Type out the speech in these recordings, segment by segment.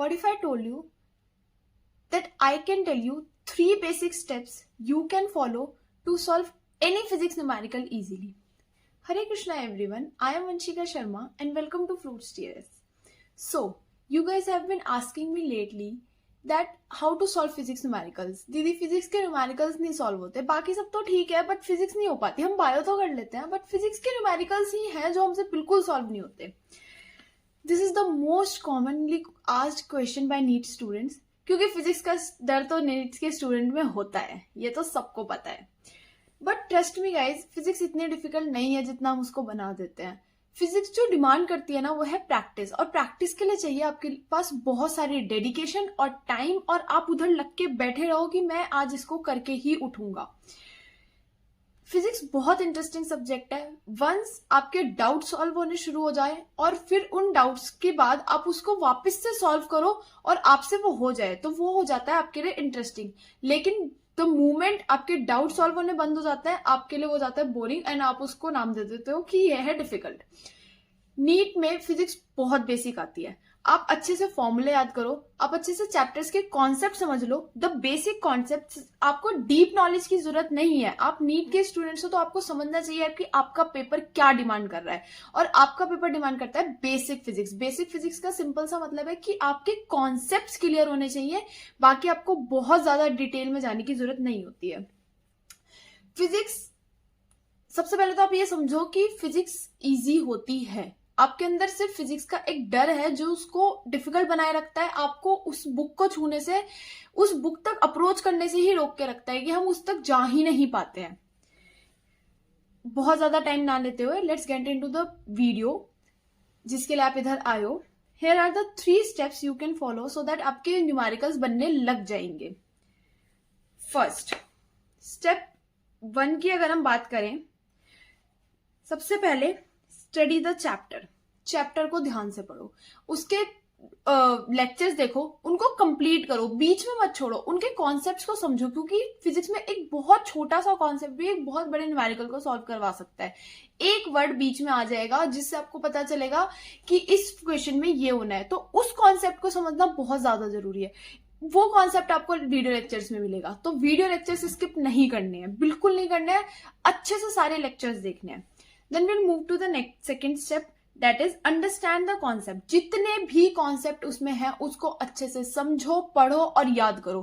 What if I told you that I can tell you 3 basic steps you can follow to solve any physics numerical easily? Hare Krishna everyone, I am Vanshika Sharma and welcome to Fruits TRS. So, you guys have been asking me lately that how to solve physics numericals. दीदी physics के numericals नहीं solve होते, बाकी सब तो ठीक है but physics नहीं हो पाती. हम बायो तो कर लेते हैं बट फिजिक्स के न्यूमेरिकल्स ही हैं जो हमसे बिल्कुल सॉल्व नहीं होते. This is the most commonly asked question by NEET students, क्योंकि फिजिक्स का डर तो नीट के स्टूडेंट में होता है, ये तो सबको पता है. But trust me guys, physics इतनी डिफिकल्ट नहीं है जितना हम उसको बना देते हैं. फिजिक्स जो डिमांड करती है ना वो है प्रैक्टिस, और प्रैक्टिस के लिए चाहिए आपके पास बहुत सारी डेडिकेशन और टाइम, और आप उधर लग के बैठे रहो कि मैं आज इसको करके ही उठूंगा. फिजिक्स बहुत इंटरेस्टिंग सब्जेक्ट है. वंस आपके डाउट सॉल्व होने शुरू हो जाए और फिर उन डाउट्स के बाद आप उसको वापस से सॉल्व करो और आपसे वो हो जाए, तो वो हो जाता है आपके लिए इंटरेस्टिंग. लेकिन द मोमेंट आपके डाउट सॉल्व होने बंद हो जाता है, आपके लिए वो जाता है बोरिंग एंड आप उसको नाम दे देते हो कि यह है डिफिकल्ट. नीट में फिजिक्स बहुत बेसिक आती है. आप अच्छे से फॉर्मूले याद करो, आप अच्छे से चैप्टर्स के कॉन्सेप्ट समझ लो, द बेसिक कॉन्सेप्ट. आपको डीप नॉलेज की जरूरत नहीं है. आप नीट के स्टूडेंट्स हो तो आपको समझना चाहिए कि आपका पेपर क्या डिमांड कर रहा है, और आपका पेपर डिमांड करता है बेसिक फिजिक्स. बेसिक फिजिक्स का सिंपल सा मतलब है कि आपके कॉन्सेप्ट्स क्लियर होने चाहिए, बाकी आपको बहुत ज्यादा डिटेल में जाने की जरूरत नहीं होती है. फिजिक्स, सबसे पहले तो आप ये समझो कि फिजिक्स इजी होती है. आपके अंदर सिर्फ फिजिक्स का एक डर है जो उसको डिफिकल्ट बनाए रखता है, आपको उस बुक को छूने से, उस बुक तक अप्रोच करने से ही रोक के रखता है कि हम उस तक जा ही नहीं पाते हैं. बहुत ज्यादा टाइम ना लेते हुए let's get into the video जिसके लिए आप इधर आए हो. Here are the 3 steps you can follow so that आपके न्यूमेरिकल्स बनने लग जाएंगे. फर्स्ट स्टेप 1 की अगर हम बात करें, सबसे पहले स्टडी द चैप्टर को ध्यान से पढ़ो, उसके लेक्चर्स देखो, उनको कंप्लीट करो, बीच में मत छोड़ो, उनके कॉन्सेप्ट्स को समझो, क्योंकि फिजिक्स में एक बहुत छोटा सा कॉन्सेप्ट भी एक बहुत बड़े न्यूमेरिकल को सॉल्व करवा सकता है. एक वर्ड बीच में आ जाएगा जिससे आपको पता चलेगा कि इस क्वेश्चन में ये होना है, तो उस कॉन्सेप्ट को समझना बहुत ज्यादा जरूरी है. वो कॉन्सेप्ट आपको वीडियो लेक्चर्स में मिलेगा, तो वीडियो लेक्चर्स स्किप नहीं करने हैं, बिल्कुल नहीं करने हैं, अच्छे से सारे लेक्चर्स देखने हैं. Then we'll move to the next second step, that is understand the concept. जितने भी कॉन्सेप्ट उसमें है उसको अच्छे से समझो, पढ़ो और याद करो.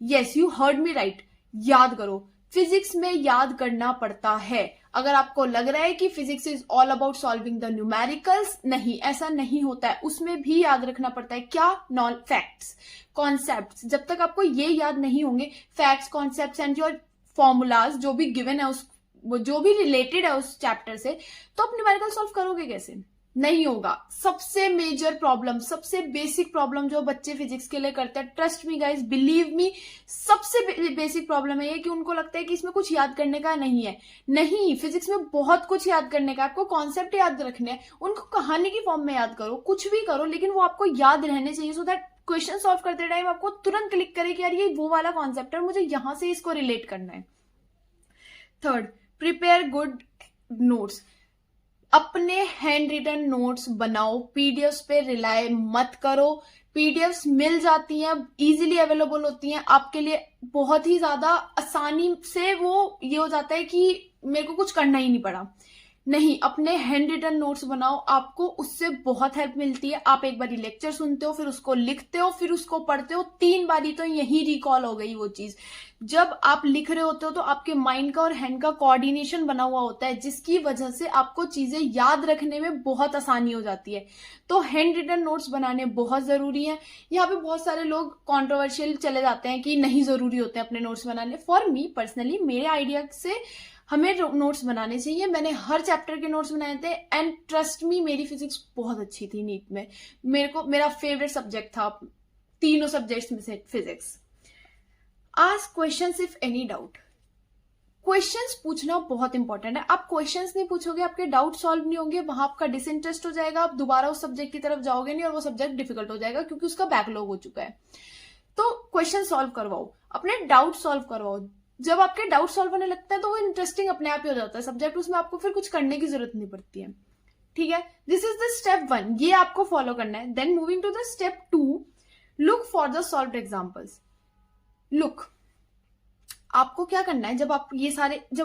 Yes, you heard me right. याद करो. फिजिक्स में याद करना पड़ता है. अगर आपको लग रहा है कि physics is all about solving the numericals, नहीं, ऐसा नहीं होता है. उसमें भी याद रखना पड़ता है क्या, नॉन फैक्ट्स, कॉन्सेप्ट्स. जब तक आपको ये याद नहीं होंगे, facts, concepts and your formulas जो भी गिवन है, उस वो जो भी रिलेटेड है उस चैप्टर से, तो आप न्यूमेरिकल सॉल्व करोगे कैसे? नहीं होगा. सबसे मेजर प्रॉब्लम, सबसे बेसिक प्रॉब्लम जो बच्चे फिजिक्स के लिए करते हैं, trust me guys, believe me, सबसे बेसिक प्रॉब्लम है ये कि उनको लगता है कि इसमें कुछ याद करने का नहीं है. नहीं, फिजिक्स में बहुत कुछ याद करने का. आपको कॉन्सेप्ट याद रखने हैं, उनको कहानी की फॉर्म में याद करो, कुछ भी करो, लेकिन वो आपको याद रहने चाहिए, सो दैट क्वेश्चन सॉल्व करते टाइम आपको तुरंत क्लिक करे कि यार ये वो वाला कॉन्सेप्ट है, मुझे यहां से इसको रिलेट करना है. Third, prepare good notes. अपने हैंड रिटन नोट्स बनाओ, पीडीएफ्स पे रिलाय मत करो. पीडीएफ्स मिल जाती हैं, इजीली अवेलेबल होती हैं, आपके लिए बहुत ही ज्यादा आसानी से वो ये हो जाता है कि मेरे को कुछ करना ही नहीं पड़ा. नहीं, अपने हैंड रिटन नोट्स बनाओ, आपको उससे बहुत हेल्प मिलती है. आप एक बारी लेक्चर सुनते हो, फिर उसको लिखते हो, फिर उसको पढ़ते हो, 3 बारी तो यही रिकॉल हो गई वो चीज. जब आप लिख रहे होते हो तो आपके माइंड का और हैंड का कोऑर्डिनेशन बना हुआ होता है, जिसकी वजह से आपको चीजें याद रखने में बहुत आसानी हो जाती है. तो हैंड रिटन नोट्स बनाने बहुत जरूरी है. यहाँ पे बहुत सारे लोग कॉन्ट्रोवर्शियल चले जाते हैं कि नहीं जरूरी होते अपने नोट्स बनाने. फॉर मी पर्सनली, मेरे आइडिया से हमें नोट्स बनाने चाहिए. मैंने हर चैप्टर के नोट्स बनाए थे एंड ट्रस्ट मी, मेरी फिजिक्स बहुत अच्छी थी नीट में. मेरा फेवरेट सब्जेक्ट था तीनों सब्जेक्ट्स में से physics. Ask questions if any doubt. Questions पूछना बहुत इंपॉर्टेंट है. आप क्वेश्चंस नहीं पूछोगे, आपके डाउट सॉल्व नहीं होंगे, वहां आपका डिसइंटरेस्ट हो जाएगा, आप दोबारा उस सब्जेक्ट की तरफ जाओगे नहीं और वो सब्जेक्ट डिफिकल्ट हो जाएगा क्योंकि उसका बैकलॉग हो चुका है. तो क्वेश्चन सॉल्व करवाओ, अपने डाउट सॉल्व करवाओ. जब आपके डाउट सॉल्व होने लगता है तो वो इंटरेस्टिंग अपने आप ही हो जाता है सब्जेक्ट, उसमें आपको फिर कुछ करने की जरूरत नहीं पड़ती है. ठीक है, दिस इज द स्टेप 1, ये आपको फॉलो करना है. Then moving to the step 2, look for the solved examples. Look, आपको क्या करना है, जब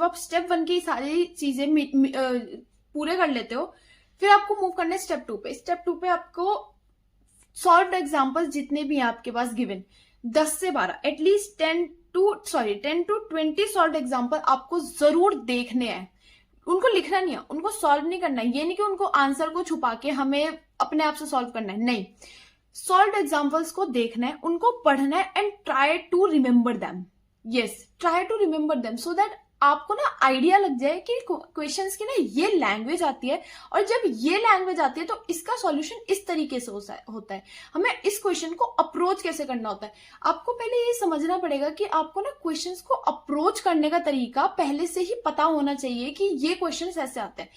आप स्टेप 1 की सारी चीजें पूरे कर लेते हो, फिर आपको मूव करना है स्टेप 2 पे। स्टेप 2 पे आपको सॉल्व्ड एग्जाम्पल्स जितने भी हैं आपके पास गिवन, 10 से 12 एटलीस्ट 10 टू 20 सॉल्व्ड एग्जाम्पल आपको जरूर देखने हैं। उनको लिखना नहीं है, उनको सॉल्व नहीं करना है। ये नहीं कि उनको आंसर को छुपा के हमें अपने आप से सॉल्व करना है, नहीं। सॉल्व्ड एग्जाम्पल्स को देखना है, उनको पढ़ना है and try to remember them. Yes, try to remember them so that आपको ना आइडिया लग जाए कि क्वेश्चंस की ना ये लैंग्वेज आती है, और जब ये लैंग्वेज आती है तो इसका सॉल्यूशन इस तरीके से होता है। हमें इस क्वेश्चन को अप्रोच कैसे करना होता है, आपको पहले ये समझना पड़ेगा कि आपको ना क्वेश्चंस को अप्रोच करने का तरीका पहले से ही पता होना चाहिए कि ये क्वेश्चंस ऐसे आते हैं।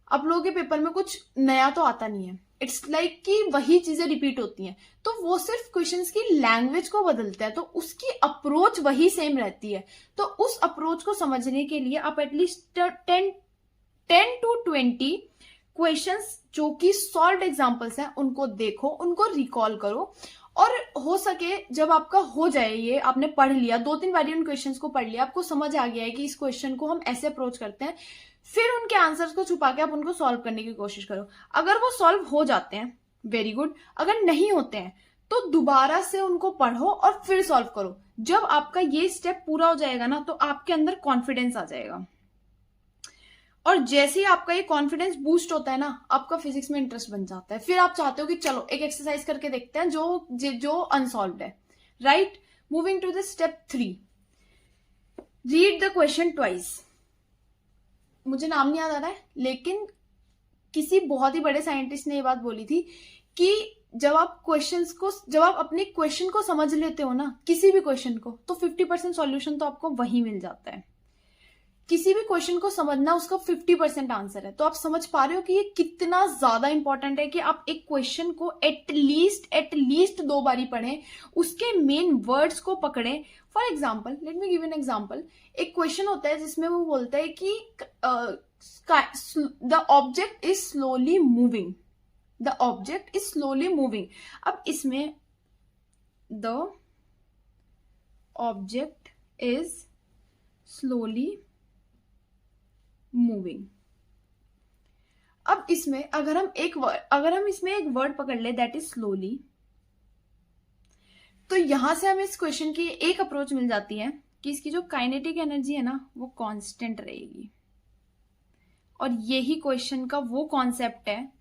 आप लोगों के पेपर में कुछ नया तो आता नहीं है, इट्स लाइक कि वही चीजें रिपीट होती हैं, तो वो सिर्फ क्वेश्चंस की लैंग्वेज को बदलता है, तो उसकी अप्रोच वही सेम रहती है। तो उस अप्रोच को समझने के लिए आप एटलीस्ट 10 टू 20 क्वेश्चंस जो कि सॉल्व्ड एग्जांपल्स हैं उनको देखो, उनको रिकॉल करो, और हो सके जब आपका हो जाए, ये आपने पढ़ लिया, 2-3 बार उन क्वेश्चंस को पढ़ लिया, आपको समझ आ गया है कि इस क्वेश्चन को हम ऐसे अप्रोच करते हैं, फिर उनके आंसर्स को छुपा के आप उनको सॉल्व करने की कोशिश करो। अगर वो सॉल्व हो जाते हैं, वेरी गुड। अगर नहीं होते हैं तो दोबारा से उनको पढ़ो और फिर सॉल्व करो। जब आपका ये स्टेप पूरा हो जाएगा ना, तो आपके अंदर कॉन्फिडेंस आ जाएगा, और जैसे ही आपका ये कॉन्फिडेंस बूस्ट होता है ना, आपका फिजिक्स में इंटरेस्ट बन जाता है। फिर आप चाहते हो कि चलो एक एक्सरसाइज करके देखते हैं जो अनसॉल्व्ड है, right. Moving to the step 3, read the question twice. मुझे नाम नहीं याद आ रहा है, लेकिन किसी बहुत ही बड़े साइंटिस्ट ने ये बात बोली थी कि जब आप अपने क्वेश्चन को समझ लेते हो ना, किसी भी क्वेश्चन को, तो 50% सॉल्यूशन तो आपको वहीं मिल जाता है। किसी भी क्वेश्चन को समझना उसका 50% आंसर है। तो आप समझ पा रहे हो कि ये कितना ज्यादा इंपॉर्टेंट है कि आप एक क्वेश्चन को एटलीस्ट 2 बारी पढ़ें, उसके मेन वर्ड्स को पकड़ें। For example, let me give an example. एक क्वेश्चन होता है जिसमें वो बोलता है कि the object is slowly moving, the object is slowly moving. अब इसमें the object is slowly moving. अब इसमें अगर हम इसमें एक वर्ड पकड़ ले, दैट इज स्लोली, तो यहां से हमें इस क्वेश्चन की एक अप्रोच मिल जाती है कि इसकी जो काइनेटिक एनर्जी है ना, वो कांस्टेंट रहेगी। और यही क्वेश्चन का वो कॉन्सेप्ट है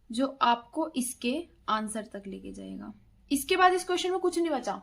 जो आपको इसके आंसर तक लेके जाएगा। इसके बाद इस क्वेश्चन में कुछ नहीं बचा,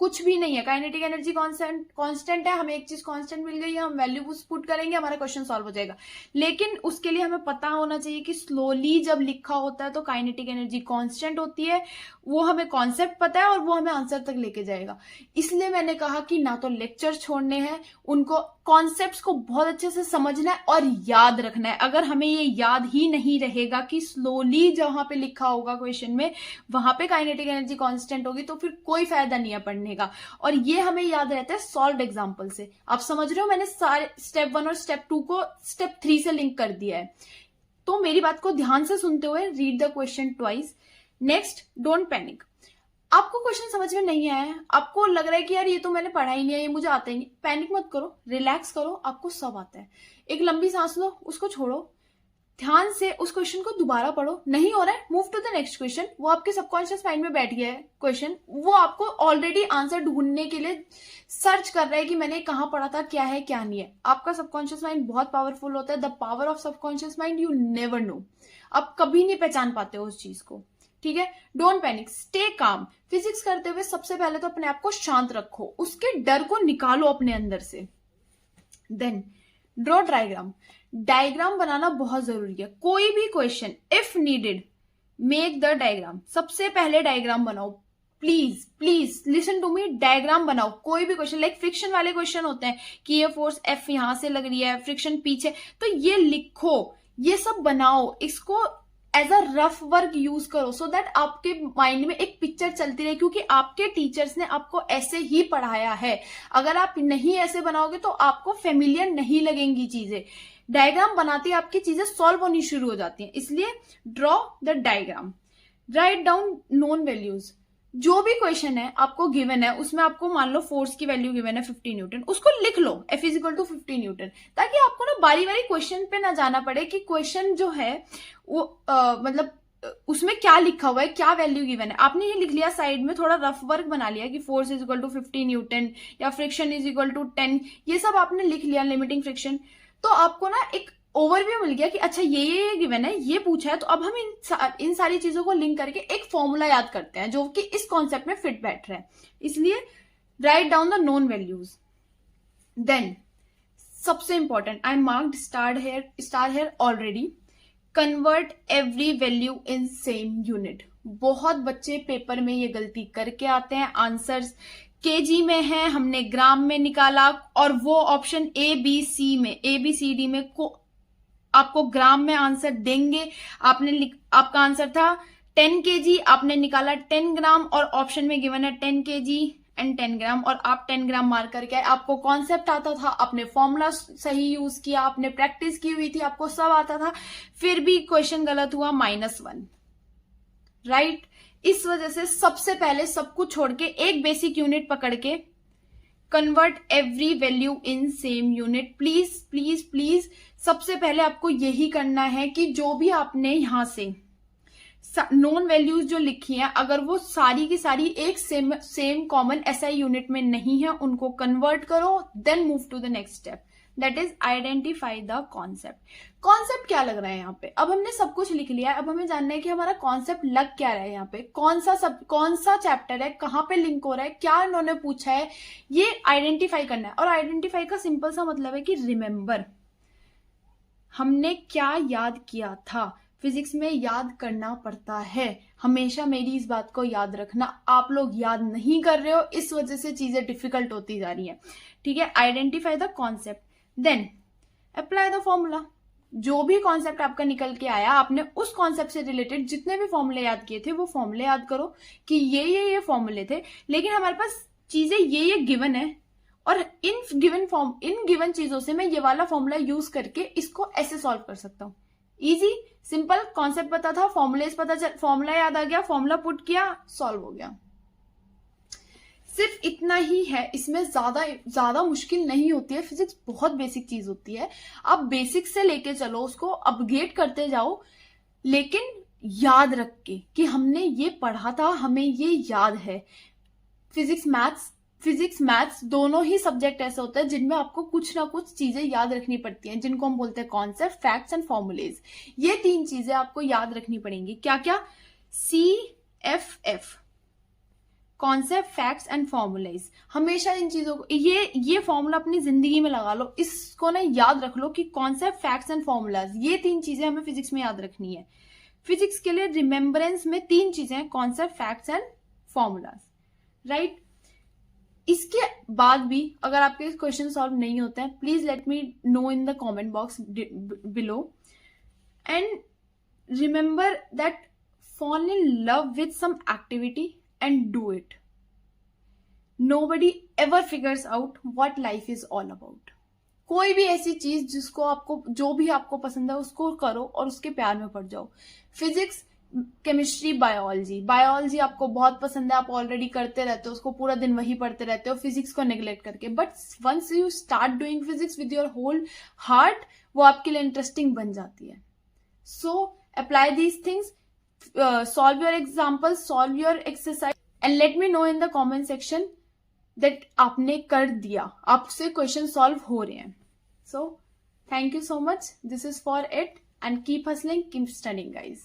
कुछ भी नहीं है। काइनेटिक एनर्जी कांस्टेंट है, हमें एक चीज कांस्टेंट मिल गई है, हम वैल्यू पुट करेंगे, हमारा क्वेश्चन सॉल्व हो जाएगा। लेकिन उसके लिए हमें पता होना चाहिए कि स्लोली जब लिखा होता है तो काइनेटिक एनर्जी कांस्टेंट होती है। वो हमें कॉन्सेप्ट पता है और वो हमें आंसर तक लेके जाएगा। इसलिए मैंने कहा कि ना तो लेक्चर छोड़ने हैं, उनको कॉन्सेप्ट्स को बहुत अच्छे से समझना है और याद रखना है। अगर हमें ये याद ही नहीं रहेगा कि स्लोली जहां पे लिखा होगा क्वेश्चन में वहां पे काइनेटिक एनर्जी कांस्टेंट होगी, तो फिर कोई फायदा नहीं है पढ़ने का। और ये हमें याद रहता है सॉल्व्ड एग्जांपल से। आप समझ रहे हो, मैंने सारे स्टेप 1 और स्टेप 2 को स्टेप 3 से लिंक कर दिया है। तो मेरी बात को ध्यान से सुनते हुए read the question twice. Next, don't panic. आपको क्वेश्चन समझ में नहीं आया है, आपको लग रहा है कि यार ये तो मैंने पढ़ा ही नहीं है, ये मुझे आता ही नहीं, पैनिक मत करो, रिलैक्स करो, आपको सब आता है। एक लंबी सांस लो, उसको छोड़ो, ध्यान से उस क्वेश्चन को दोबारा पढ़ो। नहीं हो रहा है, move to the next question. वो आपके सबकॉन्शियस माइंड में बैठ गया है क्वेश्चन, वो आपको ऑलरेडी आंसर ढूंढने के लिए सर्च कर रहा है कि मैंने कहाँ पढ़ा था, क्या है क्या नहीं है। आपका सबकॉन्शियस माइंड बहुत पावरफुल होता है। The power of subconscious mind you never know, आप कभी नहीं पहचान पाते हो उस चीज को, ठीक है। Don't panic, stay calm. Physics करते हुए सबसे पहले तो अपने आप को शांत रखो, उसके डर को निकालो अपने अंदर से। Then draw diagram. डायग्राम बनाना बहुत जरूरी है। कोई भी question, if needed make the diagram. सबसे पहले डायग्राम बनाओ, please listen to me. Diagram बनाओ। कोई भी क्वेश्चन, लाइक फ्रिक्शन वाले क्वेश्चन होते हैं कि ये फोर्स एफ यहां से लग रही है, फ्रिक्शन पीछे, तो ये लिखो, ये सब बनाओ, इसको as a rough work use करो सो दैट आपके माइंड में एक पिक्चर चलती रहे, क्योंकि आपके टीचर्स ने आपको ऐसे ही पढ़ाया है। अगर आप नहीं ऐसे बनाओगे तो आपको फेमिलियर नहीं लगेंगी चीजें। डायग्राम बनाते ही आपकी चीजें सॉल्व होनी शुरू हो जाती हैं। इसलिए draw the diagram. Write down known values. जो भी क्वेश्चन है आपको गिवन है, उसमें आपको मान लो फोर्स की वैल्यू गिवन है 50 न्यूटन, उसको लिख लो F is equal to 50 newton, ताकि आपको ना बारी बारी क्वेश्चन पे ना जाना पड़े कि क्वेश्चन जो है वो मतलब उसमें क्या लिखा हुआ है, क्या वैल्यू गिवन है। आपने ये लिख लिया साइड में, थोड़ा रफ वर्क बना लिया कि force is equal to 50 newton या फ्रिक्शन इज इक्वल टू 10, ये सब आपने लिख लिया, लिमिटिंग फ्रिक्शन। तो आपको ना एक ओवरव्यू मिल गया कि अच्छा ये गिवन है, ये पूछा है, तो अब हम इन सारी चीजों को लिंक करके एक फॉर्मूला याद करते हैं जो कि इस कॉन्सेप्ट में फिट बैठ रहा है। इसलिए write down the known values. Then सबसे important, I marked star here already, convert every value in same unit. बहुत बच्चे पेपर में ये गलती करके आते हैं, आंसर्स केजी में है, हमने ग्राम में निकाला, और वो ऑप्शन ABCD में आपको ग्राम में आंसर देंगे। आपका आंसर था 10 kg, आपने निकाला 10 ग्राम, और ऑप्शन में गिवन है 10 kg एंड 10 ग्राम, और आप 10 ग्राम मार्क करके आए। आपको कॉन्सेप्ट आता था, आपने फॉर्मूला सही यूज किया, आपने प्रैक्टिस की हुई थी, आपको सब आता था, फिर भी क्वेश्चन गलत हुआ, -1, राइट। इस वजह से सबसे पहले सब कुछ छोड़ के एक बेसिक यूनिट पकड़ के convert every value in same unit. Please please please सबसे पहले आपको यही करना है कि जो भी आपने यहां से नॉन वैल्यूज जो लिखी हैं, अगर वो सारी की सारी एक सेम कॉमन SI यूनिट में नहीं है, उनको कन्वर्ट करो, then move to the next step, that is identify the concept. Concept क्या लग रहा है यहाँ पे? अब हमने सब कुछ लिख लिया है, अब हमें जानना है कि हमारा कॉन्सेप्ट लग क्या रहा है यहाँ पे, कौन सा चैप्टर है, कहाँ पे लिंक हो रहा है, क्या इन्होंने पूछा है, ये आइडेंटिफाई करना है। और आइडेंटिफाई का सिंपल सा मतलब है कि रिमेंबर, हमने क्या याद किया था। फिजिक्स में याद करना पड़ता है, हमेशा मेरी इस बात को याद रखना। आप लोग याद नहीं कर रहे हो, इस वजह से चीजें डिफिकल्ट होती जा रही हैं, ठीक है। Identify the concept, then apply the formula. जो भी कॉन्सेप्ट आपका निकल के आया, आपने उस कॉन्सेप्ट से रिलेटेड जितने भी फॉर्मूले याद किए थे, वो फॉर्मूले याद करो कि ये फॉर्मूले थे, लेकिन हमारे पास चीजें ये गिवन है, और इन गिवन चीजों से मैं ये वाला फॉर्मूला यूज करके इसको ऐसे सॉल्व कर सकता हूं। इजी सिंपल, कॉन्सेप्ट पता था, फॉर्मूला याद आ गया, फॉर्मूला पुट किया, सॉल्व हो गया। सिर्फ इतना ही है, इसमें ज्यादा मुश्किल नहीं होती है। फिजिक्स बहुत बेसिक चीज होती है, आप बेसिक से लेके चलो, उसको अपग्रेड करते जाओ, लेकिन याद रख के कि हमने ये पढ़ा था, हमें ये याद है। फिजिक्स मैथ्स दोनों ही सब्जेक्ट ऐसे होते हैं जिनमें आपको कुछ ना कुछ चीजें याद रखनी पड़ती हैं, जिनको हम बोलते हैं कॉन्सेप्ट, फैक्ट्स एंड फॉर्मूलेज। ये 3 चीजें आपको याद रखनी पड़ेंगी। क्या क्या? CFF, concept, facts and formulas. हमेशा इन चीजों को, ये फॉर्मूला अपनी जिंदगी में लगा लो, इसको ना याद रख लो कि कॉन्सेप्ट, फैक्ट्स एंड फॉर्मूलाज, ये 3 चीजें हमें फिजिक्स में याद रखनी है। फिजिक्स के लिए रिमेम्बरेंस में 3 चीजें हैं, concept, facts and formulas, right. इसके बाद भी अगर आपके क्वेश्चन सॉल्व नहीं होते हैं, please let me know in the comment box below, and remember that fall in love with some activity and do it. Nobody ever figures out what life is all about. कोई भी ऐसी चीज जिसको आपको, जो भी आपको पसंद है, उसको करो और उसके प्यार में पड़ जाओ। फिजिक्स, केमिस्ट्री, बायोलॉजी आपको बहुत पसंद है, आप ऑलरेडी करते रहते हो, उसको पूरा दिन वही पढ़ते रहते हो फिजिक्स को नेग्लेक्ट करके, but once you start doing physics with your whole heart, वो आपके लिए इंटरेस्टिंग बन जाती है। So apply these things, solve your examples, solve your exercise, and let me know in the comment section that आपने कर दिया, आपसे क्वेश्चन सॉल्व हो रहे हैं। So thank you so much, this is for it, and keep hustling, keep studying guys.